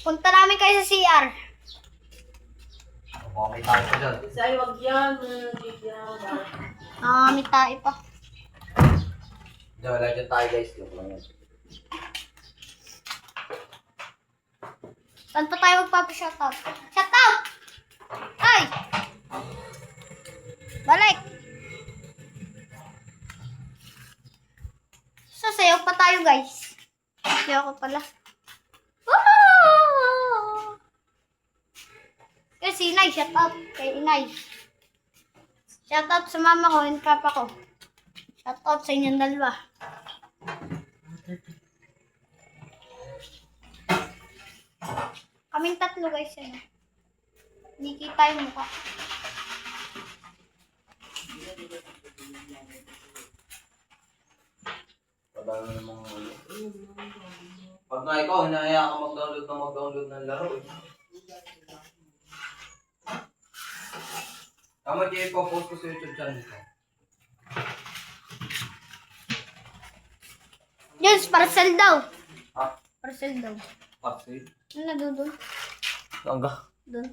Punta namin kayo sa CR. Baka may tao pa dyan. Say, wag yan. May tayo pa. Diyan, wala dyan tayo guys. Joke lang yan. Saan pa tayo magpapa-shoutout? Shoutout! Ay! Balik! Sasayaw pa tayo, guys. Sayaw ko pala. Woo! Kasi Inay, shoutout kay Inay. Shoutout sa mama ko and papa ko. Shoutout sa inyong dalawa. Kaming tatlo guys yan. Hindi kita yung mukha. Padala na namang ulo. Pag nga ikaw, hinahaya ka mag-download ng laro. Tama kayo ipopost ko sa YouTube channel ko. Yes, parcel daw. Ha? Parcel daw. Parcel? Ano na doon? Tangga. Doon.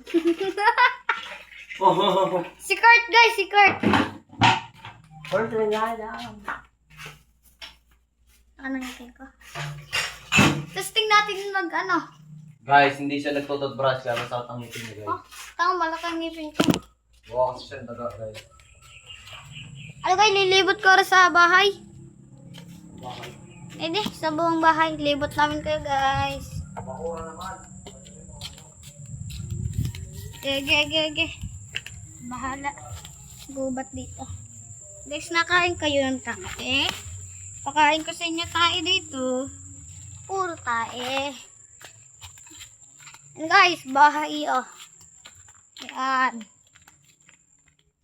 Si Kurt guys, si Kurt. Order nga lang. Ano natin ko? Testing natin ano. Guys, hindi siya nagtututbrush kaya masakit ang ngipin niya Oh, guys. tama malaki ang ngipin ko. Buwa kasi siya daga guys. Ano kayo, lilibot ko rin sa bahay? Bakit? Di, sa buong bahay. Libot namin kayo guys. Bakura naman. Ge. Bahala. Gubat dito. Guys, nakain kayo ng tae. Pakain ko sa inyo tae dito. Puro tae. And guys, bahay oh. Yan.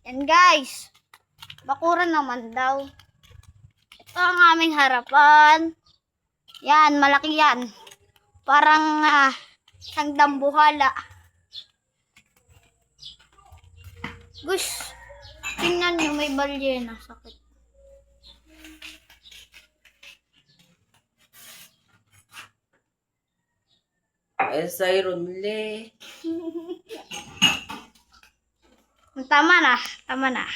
Yan guys. Bakura naman daw. Ito ang aming harapan. Yan, malaki yan. Parang isang dambuhala. Guys, tingnan nyo, may balyena. Sakit. Sayron le. Tama na. Tama na.